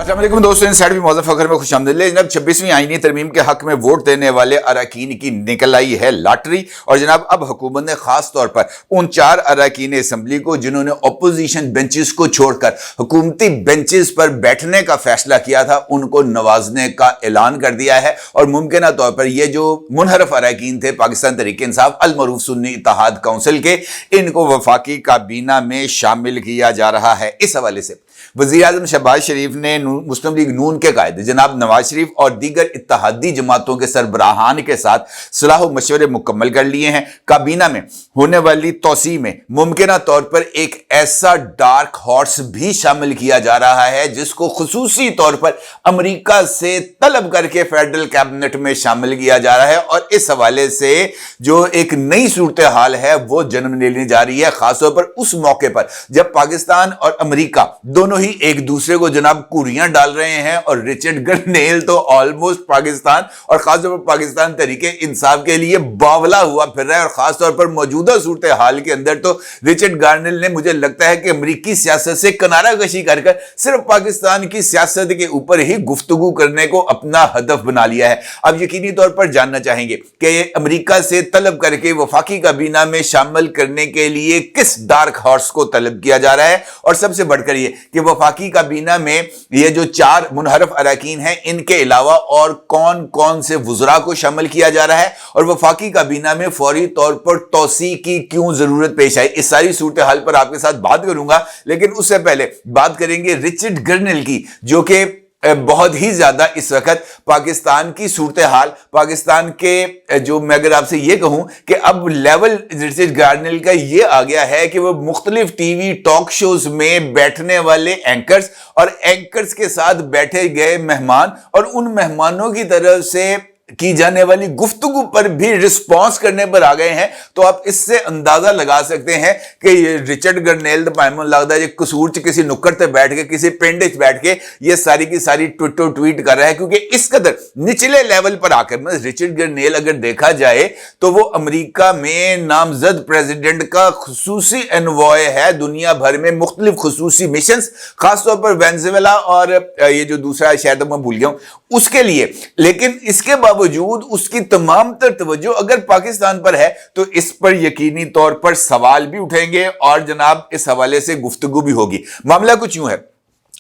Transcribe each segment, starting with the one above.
अस्सलाम वालेकुम दोस्तों, इनसाइड भी मौजूद फखर में खुशामदीद। जनाब 26वीं आईनी तरमीम के हक में वोट देने वाले अरकान की निकल आई है लॉटरी। और जनाब अब हुकूमत ने खास तौर पर उन 4 अरकान असम्बली को जिन्होंने अपोजिशन बेंचेस को छोड़कर हुकूमती बेंचेस पर बैठने का फैसला किया था, उनको नवाजने का ऐलान कर दिया है। और मुमकिन तौर पर ये जो मुनहरफ अरकान थे पाकिस्तान तहरीक इंसाफ अल मरूफ सुन्नी इत्तेहाद काउंसिल के, इनको वफाकी काबीना में शामिल किया जा रहा है। इस हवाले से वज़ीर आज़म शहबाज शरीफ ने मुस्लिम लीग नून के कायद जनाब नवाज शरीफ और दीगर इत्तेहादी जमातों के सरबराहान के साथ सलाह व मशवरे मुकम्मल कर लिए हैं। काबीना में होने वाली तोसी में मुमकिन तौर पर एक ऐसा डार्क हॉर्स भी शामिल किया जा रहा है जिसको खुसूसी तौर पर अमेरिका से तलब करके फेडरल कैबिनेट में शामिल किया जा रहा है। और इस हवाले से जो एक नई सूरत हाल है वो जन्म लेने जा रही है, खासतौर पर उस मौके पर जब पाकिस्तान और अमेरिका दोनों ही एक दूसरे को जनाब कुरियां डाल रहे हैं। और रिचर्ड गर्नेल तो ऑलमोस्ट पाकिस्तान और खासतौर पर पाकिस्तान तरीके इंसाफ के लिए बावला हुआ फिर रहा है। और खासतौर पर मौजूदा सूरत हाल के अंदर तो रिचर्ड गार्नेल ने, मुझे लगता है कि अमेरिकी सियासत से किनारा कशी कर सिर्फ पाकिस्तान की सियासत के ऊपर ही गुफ्तगू करने को अपना हदफ बना लिया है। अब यकीनी तौर पर जानना चाहेंगे कि ये अमेरिका से तलब करके वफाकी काबीना में शामिल करने के लिए किस डार्क हॉर्स को तलब किया जा रहा है। और सबसे बढ़कर ये कि वफाकी काबीना में ये जो 4 मुनहरफ अरकान हैं, इनके अलावा और कौन कौन से वुज़रा को शामिल किया जा रहा है और वफाकी काबीना में फौरी तौर पर तोसी की क्यों जरूरत पेश आई, इस सारी सूरत हाल पर आपके साथ बात करूंगा। लेकिन उससे पहले बात करेंगे रिचर्ड गर्नेल की, जो कि बहुत ही ज्यादा इस वक्त पाकिस्तान की सूरत हाल, पाकिस्तान के जो मैं अगर आपसे ये कहूं कि अब लेवल रिचर्ड गार्नेल का ये आ गया है कि वो मुख्तलिफ टीवी टॉक शोज में बैठने वाले एंकर्स और एंकर्स के साथ बैठे गए मेहमान और उन मेहमानों की तरफ से की जाने वाली गुफ्तगू पर भी रिस्पॉन्स करने पर आ गए हैं। तो आप इससे अंदाजा लगा सकते हैं कि ये रिचर्ड गर्नेल लगता है कसूर च किसी नुक्कड़ पे बैठ के, किसी पिंड च बैठ के ये सारी की सारी ट्वीट कर रहा है, क्योंकि इस कदर निचले लेवल पर आकर मतलब रिचर्ड गर्नेल अगर देखा जाए तो वो अमेरिका में नामजद प्रेसिडेंट का खुसूसी एनवॉय है दुनिया भर में मुख्तलिफ खुसूसी मिशन, खासतौर पर वेनेजुएला और ये जो दूसरा शायद मैं भूल गया हूं उसके लिए। लेकिन इसके बावजूद उसकी तमाम तर तवज्जो अगर पाकिस्तान पर है तो इस पर यकीनी तौर पर सवाल भी उठेंगे और जनाब इस हवाले से गुफ्तगू भी होगी। मामला कुछ यूं है,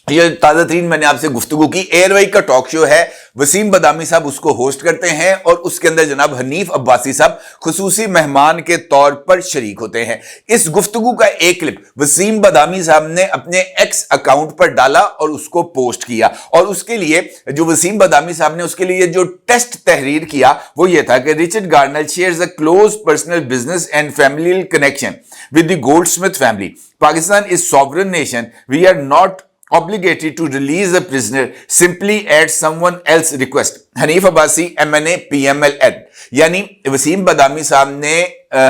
ये ताज़ा तरीन मैंने आपसे गुफ्तगू की, एयरवाई का टॉक शो है, वसीम बदामी साहब उसको होस्ट करते हैं और उसके अंदर जनाब हनीफ अब्बासी साहब खुसूसी मेहमान के तौर पर शरीक होते हैं। इस गुफ्तगू का एक क्लिप वसीम बदामी साहब ने अपने एक्स अकाउंट पर डाला और उसको पोस्ट किया। और उसके लिए जो वसीम बदामी साहब ने उसके लिए जो टेस्ट तहरीर किया वो ये था कि Richard Garnell shares a close personal business and family connection with the Goldsmith family. Pakistan is sovereign nation, we are not obligated to release a prisoner simply at someone else request। Hanif Abbasi MNA PML Ed, यानी वसीम बदामी साहब ने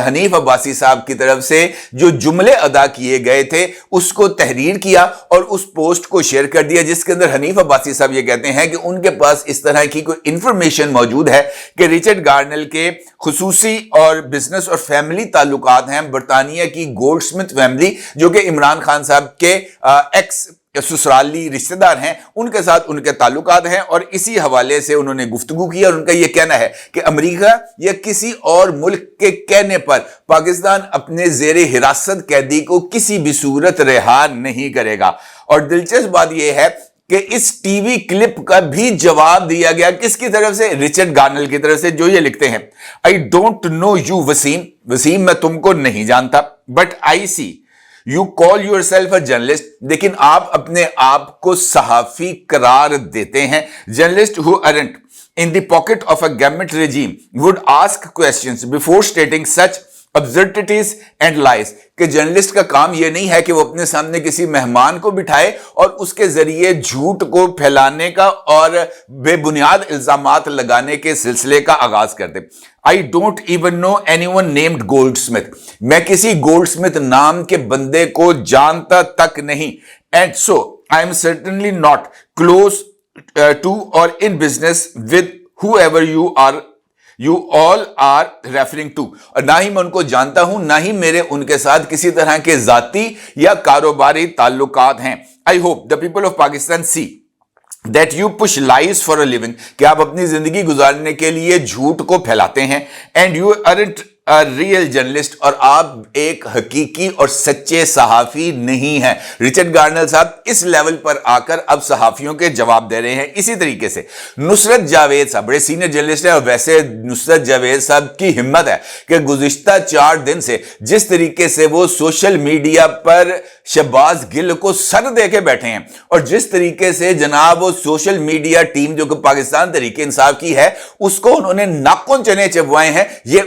हनीफ अब्बासी साहब की तरफ से जो जुमले अदा किए गए थे उसको तहरीर किया और उस पोस्ट को शेयर कर दिया, जिसके अंदर हनीफ अब्बासी साहब ये कहते हैं कि उनके पास इस तरह की कोई इंफॉर्मेशन मौजूद है कि रिचर्ड गार्नेल के खुसूसी और बिजनेस और फैमिली ताल्लुकात हैं बरतानिया की गोल्डस्मिथ फैमिली, जो कि इमरान खान साहब के एक्स ससुराली रिश्तेदार हैं, उनके साथ उनके ताल्लुकात हैं। और इसी हवाले से उन्होंने गुफ्तगू की और उनका यह कहना है कि अमेरिका या किसी और मुल्क के कहने पर पाकिस्तान अपने जेर हिरासत कैदी को किसी भी सूरत रिहा नहीं करेगा। और दिलचस्प बात यह है कि इस टीवी क्लिप का भी जवाब दिया गया किसकी तरफ से, रिचर्ड गार्नेल की तरफ से, जो ये लिखते हैं, I don't know you Waseem, मैं तुमको नहीं जानता, but I see you call yourself a journalist, लेकिन आप अपने आप को सहाफी करार देते हैं। Journalist who aren't in the pocket of a government regime would ask questions before stating such absurdities and lies. कि जर्नलिस्ट का काम यह नहीं है कि वो अपने सामने किसी मेहमान को बिठाए और उसके जरिए झूठ को फैलाने का और बेबुनियाद इल्जामात लगाने के सिलसिले का आगाज कर दे। I don't even know anyone named Goldsmith, मैं किसी गोल्डस्मिथ नाम के बंदे को जानता तक नहीं। And so I am certainly not close to or in business with whoever you all are referring to, और ना ही मैं उनको जानता हूं, ना ही मेरे उनके साथ किसी तरह के जाती या कारोबारी ताल्लुकात हैं। I hope the people of Pakistan see that you push lies for a living, कि आप अपनी जिंदगी गुजारने के लिए झूठ को फैलाते हैं, and you aren't a real journalist, और आप एक हकीकी और सच्चे सहाफी नहीं हैं। रिचर्ड गार्नल साहब इस लेवल पर आकर अब सहाफियों के जवाब दे रहे हैं। इसी तरीके से नुसरत जावेद साहब बड़े सीनियर जर्नलिस्ट हैं, और वैसे नुसरत जावेद साहब की हिम्मत है कि गुज़िश्ता 4 दिन से जिस तरीके से वो सोशल मीडिया पर शहबाज गिल को सर दे के बैठे हैं, और जिस तरीके से जनाब वो सोशल मीडिया टीम जो कि पाकिस्तान तहरीक इंसाफ की है उसको उन्होंने नाखून चने चबवाए हैं, ये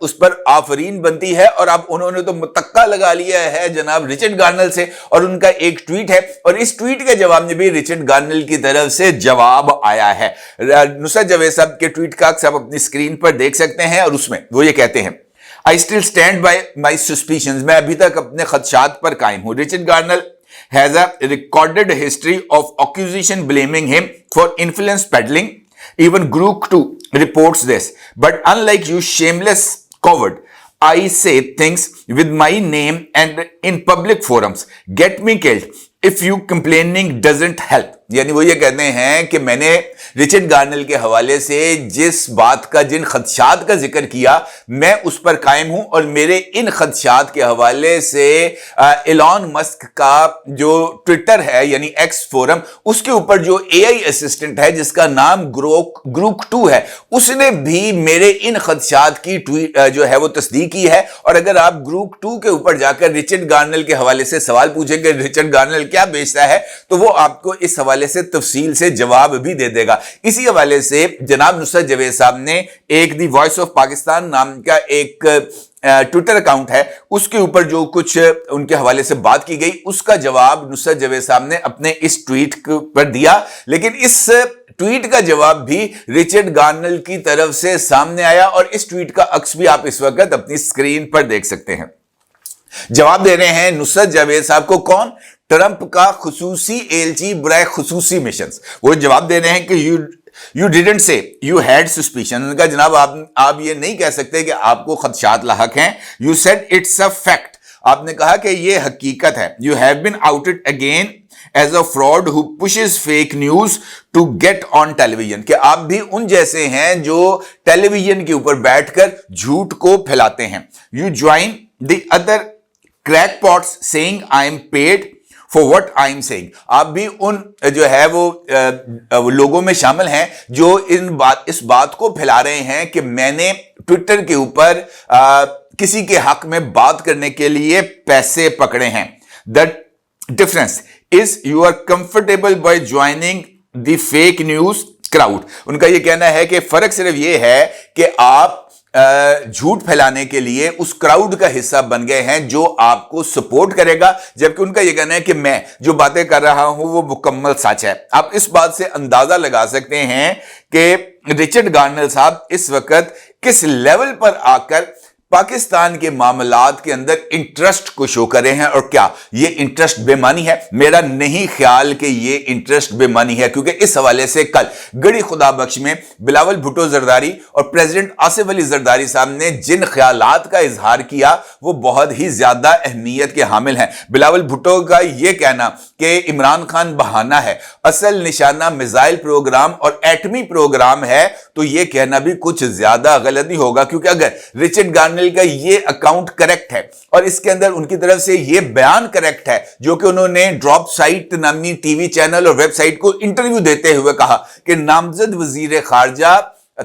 उस पर आफरीन बनती है। और अब उन्होंने तो मुतक्का लगा लिया है जनाब रिचर्ड गार्नल से, और उनका एक ट्वीट है, और इस ट्वीट के जवाब में भी रिचर्ड गार्नल की तरफ से जवाब आया है। नुसरत जावेद साहब के ट्वीट का आप अपनी स्क्रीन पर देख सकते हैं, और उसमें वो ये कहते हैं, I still stand by my suspicions, मैं अभी तक अपने खदशात पर कायम हूं। Richard Garnell has a recorded history of accusation blaming him for influence peddling. Even Group 2 reports this. But unlike you shameless coward, I say things with my name and in public forums. Get me killed if you complaining doesn't help. यानी वो ये कहते हैं कि मैंने Richard गार्नल के हवाले से जिस बात का, जिन खदशात का जिक्र किया, मैं उस पर कायम हूं, और मेरे इन खदशात के हवाले से एलॉन मस्क का जो ट्विटर है यानी एक्स फोरम, उसके ऊपर जो एआई असिस्टेंट है जिसका नाम ग्रूक 2 है, उसने भी मेरे इन खदशात की ट्वीट जो है वो तस्दीक की है। और अगर आप ग्रूक 2 के ऊपर जाकर रिचर्ड गार्नल के हवाले से सवाल पूछेंगे रिचर्ड गार्नल क्या बेचता है, तो वो आपको इस हवाले से तफसील से जवाब भी दे देगा। इसी हवाले से जनाब नुसरत जावेद साहब ने एक दी वॉइस ऑफ पाकिस्तान नाम का एक ट्विटर अकाउंट है, उसके ऊपर जो कुछ उनके हवाले से बात की गई उसका जवाब नुसरत जावेद साहब ने अपने इस ट्वीट पर दिया। लेकिन इस ट्वीट का जवाब भी रिचर्ड गार्नल की तरफ से सामने आया, और इस ट्वीट का अक्स भी आप इस वक्त अपनी स्क्रीन पर देख सकते हैं। जवाब दे रहे हैं नुसरत जावेद साहब को कौन? ट्रंप का खुसूसी एलची बराए खुसूसी मिशंस। वो जवाब दे रहे हैं कि you didn't say you had suspicion. उनका जनाब आप ये नहीं कह सकते कि आपको खदशात लाहक हैं। You said it's a fact, आपने कहा कि ये हकीकत है। You have been outed again as a fraud who pushes fake news to get on television, कि आप भी उन जैसे हैं जो टेलीविजन के ऊपर बैठकर झूठ को फैलाते हैं। You join the other crackpots saying I am paid for what I am saying, आप भी उन जो है वो लोगों में शामिल हैं जो इस बात को फैला रहे हैं कि मैंने ट्विटर के ऊपर किसी के हक में बात करने के लिए पैसे पकड़े हैं। The difference is you are comfortable by joining the fake news crowd. उनका यह कहना है कि फर्क सिर्फ यह है कि आप झूठ फैलाने के लिए उस क्राउड का हिस्सा बन गए हैं जो आपको सपोर्ट करेगा, जबकि उनका यह कहना है कि मैं जो बातें कर रहा हूं वो मुकम्मल सच है। आप इस बात से अंदाजा लगा सकते हैं कि रिचर्ड गार्नल साहब इस वक्त किस लेवल पर आकर पाकिस्तान के मामलात के अंदर इंटरेस्ट को शो करे हैं। और क्या ये इंटरेस्ट बेमानी है? मेरा नहीं ख्याल कि ये इंटरेस्ट बेमानी है, क्योंकि इस हवाले से कल गड़ी खुदा बख्श में बिलावल भुट्टो जरदारी और प्रेसिडेंट आसिफ अली जरदारी साहब ने जिन ख्यालात का इजहार किया वो बहुत ही ज्यादा अहमियत के हामिल हैं। बिलावल भुट्टो का यह कहना कि इमरान खान बहाना है, असल निशाना मिसाइल प्रोग्राम और एटमी प्रोग्राम है, तो यह कहना भी कुछ ज्यादा गलत नहीं होगा, क्योंकि अगर रिचर्ड गार्नल का ये अकाउंट करेक्ट है और इसके अंदर उनकी तरफ से ये बयान करेक्ट है जो कि उन्होंने ड्रॉप साइट नामी टीवी चैनल और वेबसाइट को इंटरव्यू देते हुए कहा कि नामजद वजीर खारजा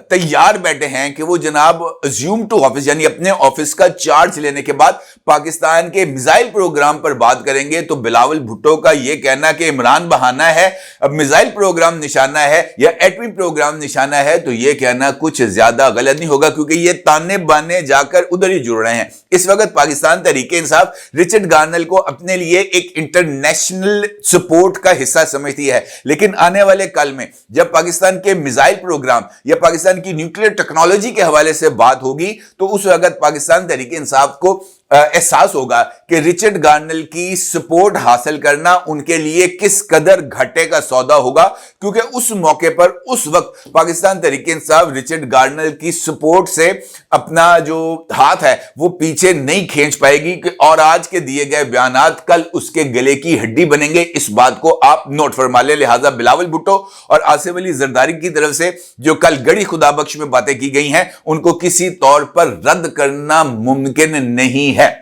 तैयार बैठे हैं कि वो जनाब अज्यूम टू ऑफिस यानी अपने ऑफिस का चार्ज लेने के बाद पाकिस्तान के मिसाइल प्रोग्राम पर बात करेंगे, तो बिलावल भुट्टो का यह कहना कि इमरान बहाना है, अब मिसाइल प्रोग्राम निशाना है या एटमी प्रोग्राम निशाना है, तो यह कहना कुछ ज्यादा गलत नहीं होगा, क्योंकि ये ताने बाने जाकर उधर ही जुड़ रहे हैं। इस वक्त पाकिस्तान तहरीक इंसाफ रिचर्ड गार्नल को अपने लिए एक इंटरनेशनल सपोर्ट का हिस्सा समझती है, लेकिन आने वाले कल में जब पाकिस्तान के मिसाइल प्रोग्राम या पाकिस्तान की न्यूक्लियर टेक्नोलॉजी के हवाले से बात होगी, तो उस वक्त पाकिस्तान तहरीक इंसाफ को एहसास होगा कि रिचर्ड गार्नेल की सपोर्ट हासिल करना उनके लिए किस कदर घाटे का सौदा होगा, क्योंकि उस मौके पर उस वक्त पाकिस्तान तहरीक-ए-इंसाफ रिचर्ड गार्नेल की सपोर्ट से अपना जो हाथ है वो पीछे नहीं खींच पाएगी और आज के दिए गए बयानात कल उसके गले की हड्डी बनेंगे। इस बात को आप नोट फरमा ले। लिहाजा बिलावल भुट्टो और आसिफ अली जरदारी की तरफ से जो कल गड़ी खुदाबख्श में बातें की गई हैं उनको किसी तौर पर रद्द करना मुमकिन नहीं है।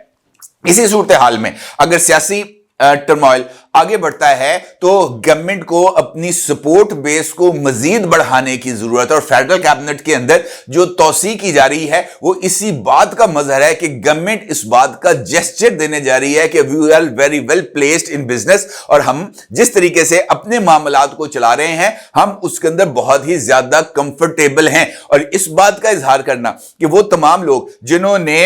इसी सूरत हाल में अगर सियासी टर्मोइल आगे बढ़ता है तो गवर्नमेंट को अपनी सपोर्ट बेस को मजीद बढ़ाने की जरूरत है और फेडरल कैबिनेट के अंदर जो तौसी की जा रही है वो इसी बात का मजहर है कि गवर्नमेंट इस बात का जेस्चर देने जा रही है कि we are very well placed in business और हम जिस तरीके से अपने मामलात को चला रहे हैं हम उसके अंदर बहुत ही ज्यादा कंफर्टेबल हैं। और इस बात का इजहार करना कि वो तमाम लोग जिन्होंने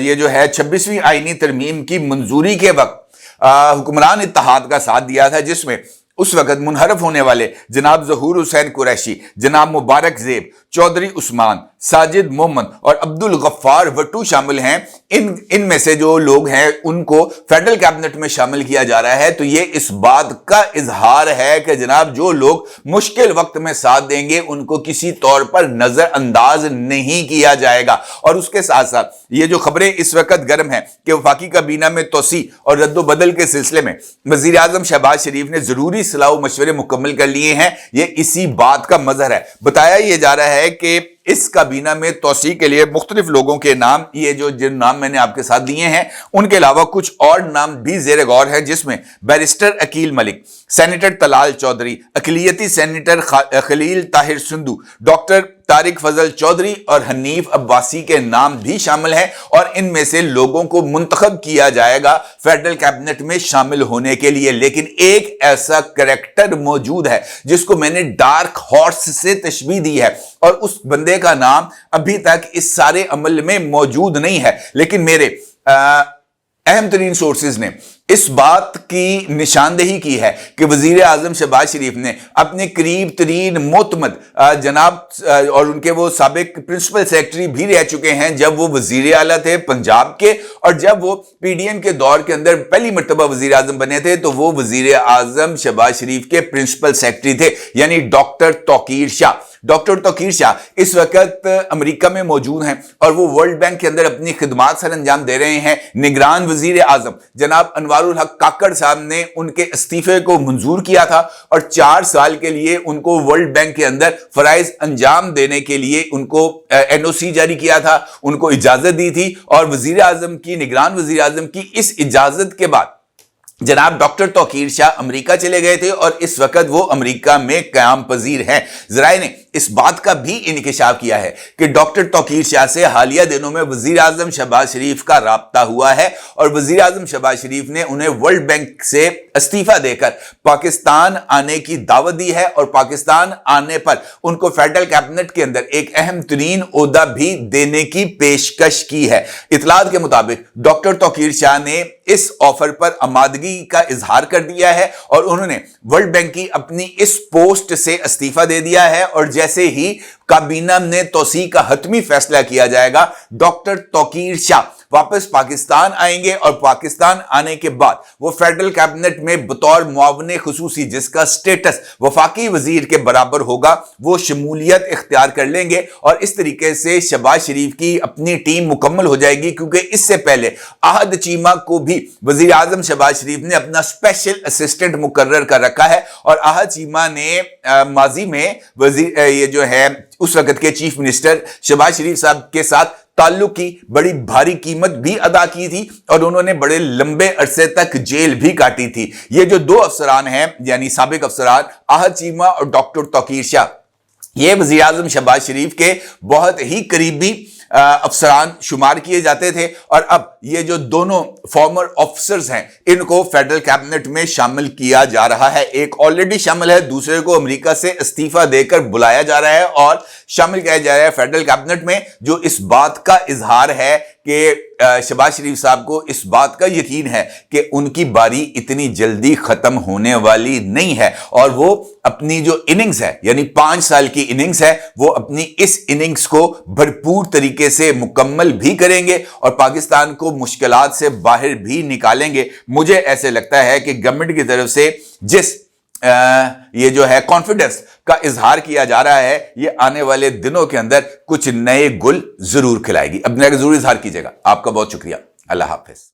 ये जो है 26वीं आईनी तरमीम की मंजूरी के वक्त हुक्मरान इत्तेहाद का साथ दिया था, जिसमें उस वक्त मुनहरफ होने वाले जनाब ज़हूर हुसैन कुरैशी, जनाब मुबारक ज़ेब, चौधरी उस्मान, साजिद मोहम्मद और अब्दुल गफ्फार भट्टू शामिल हैं। इनमें से जो लोग हैं उनको फेडरल कैबिनेट में शामिल किया जा रहा है। तो ये इस बात का इजहार है कि जनाब जो लोग मुश्किल वक्त में साथ देंगे उनको किसी तौर पर नजरअंदाज नहीं किया जाएगा। और उसके साथ साथ ये जो खबरें इस वक्त गर्म है कि वफाकी काबीना में तोसी और रद्दोबदल के सिलसिले में वजीर आजम शहबाज शरीफ ने जरूरी सलाह मशवरे मुकम्मल कर लिए हैं, ये इसी बात का मजहर है। बताया यह जा रहा है कि इस काबीना में तोसी के लिए मुख्तलिफ लोगों के नाम, ये जो जिन नाम मैंने आपके साथ दिए हैं उनके अलावा कुछ और नाम भी जेर गौर है, जिसमें बैरिस्टर अकील मलिक, सेनेटर तलाल चौधरी, अकलियती सेनेटर खलील ताहिर सिंधु, डॉक्टर तारिक फजल चौधरी और हनीफ अब्बासी के नाम भी शामिल हैं। और इनमें से लोगों को मुंतखब किया जाएगा फेडरल कैबिनेट में शामिल होने के लिए। लेकिन एक ऐसा करैक्टर मौजूद है जिसको मैंने डार्क हॉर्स से तशबीह दी है और उस बंदे का नाम अभी तक इस सारे अमल में मौजूद नहीं है, लेकिन मेरे अहम तरीन सोर्सेज ने इस बात की निशानदेही की है कि वजीर आजम शहबाज शरीफ ने अपने करीब तरीन मोतमद जनाब और उनके वो साबिक प्रिंसिपल सेक्रेटरी भी रह चुके हैं जब वो वजीर आला थे पंजाब के, और जब वो पीडीएम के दौर के अंदर पहली मरतबा वजीर आजम बने थे तो वो वजीर आजम शहबाज शरीफ के प्रिंसिपल सेक्रेटरी थे, यानी डॉक्टर तौकीर शाह। डॉक्टर तौकीर शाह इस वक्त अमेरिका में मौजूद हैं और वो वर्ल्ड बैंक के अंदर अपनी खिदमात सर अंजाम दे रहे हैं। निगरान वजीर आजम जनाब अनवारुल हक काकड़ साहब ने उनके इस्तीफे को मंजूर किया था और 4 साल के लिए उनको वर्ल्ड बैंक के अंदर फराइज अंजाम देने के लिए उनको एनओसी जारी किया था, उनको इजाजत दी थी। और वजीर आजम की, निगरान वजीर आजम की इस इजाजत के बाद जनाब डॉक्टर तौकीर शाह अमेरिका चले गए थे और इस वक्त वो अमेरिका में क़याम पजीर हैं। ज़राए ने इस बात का भी इंकिशाफ किया है कि डॉक्टर तौकीर शाह से हालिया दिनों में वजीर आजम शहबाज शरीफ का राब्ता हुआ है और वजीर आजम शहबाज शरीफ ने उन्हें वर्ल्ड बैंक से इस्तीफा देकर पाकिस्तान आने की दावत दी है और पाकिस्तान आने पर उनको फेडरल कैबिनेट के अंदर एक अहम तरीन ओहदा भी देने की पेशकश की है। इतलात के मुताबिक डॉक्टर तौकीर शाह ने इस ऑफर पर आमादगी का इजहार कर दिया है और उन्होंने वर्ल्ड बैंक की अपनी इस पोस्ट से इस्तीफा दे दिया है। और जैसे ही काबीना ने तौसी का हतमी फैसला किया जाएगा, डॉक्टर तौकीर शाह वापस पाकिस्तान आएंगे और पाकिस्तान आने के बाद वो फेडरल कैबिनेट में बतौर मुआवने खुसूसी, जिसका स्टेटस वफाकी वजीर के बराबर होगा, वो शमूलियत इख्तियार कर लेंगे और इस तरीके से शहबाज शरीफ की अपनी टीम मुकम्मल हो जाएगी। क्योंकि इससे पहले आहद चीमा को भी वजीर आजम शहबाज शरीफ ने अपना स्पेशल असिस्टेंट मुकर्रर कर रखा है और आहद चीमा ने माजी में वजीर ये जो है उस वक्त के चीफ मिनिस्टर शहबाज शरीफ साहब के साथ ताल्लुक की बड़ी भारी कीमत भी अदा की थी और उन्होंने बड़े लंबे अरसे तक जेल भी काटी थी। ये जो 2 अफसरान हैं, यानी साबिक अफसरान आहद चीमा और डॉक्टर तौकीर शाह, ये वज़ीर आज़म शहबाज शरीफ के बहुत ही करीबी अफसरान शुमार किए जाते थे और अब ये जो दोनों फॉर्मर ऑफिसर्स हैं इनको फेडरल कैबिनेट में शामिल किया जा रहा है। एक ऑलरेडी शामिल है, दूसरे को अमेरिका से इस्तीफा देकर बुलाया जा रहा है और शामिल किया जा रहा है फेडरल कैबिनेट में, जो इस बात का इजहार है کہ شہباز شریف صاحب کو اس بات کا یقین ہے کہ ان کی باری اتنی جلدی ختم ہونے والی نہیں ہے، اور وہ اپنی جو اننگز ہے، یعنی 5 سال کی اننگز ہے، وہ اپنی اس اننگز کو بھرپور طریقے سے مکمل بھی کریں گے اور پاکستان کو مشکلات سے باہر بھی نکالیں گے۔ مجھے ایسے لگتا ہے کہ گورنمنٹ کی طرف سے جس یہ جو ہے کانفیڈنس کا اظہار کیا جا رہا ہے، یہ آنے والے دنوں کے اندر کچھ نئے گل ضرور کھلائے گی۔ اپنا ضرور اظہار کیجیے گا۔ آپ کا بہت شکریہ۔ اللہ حافظ۔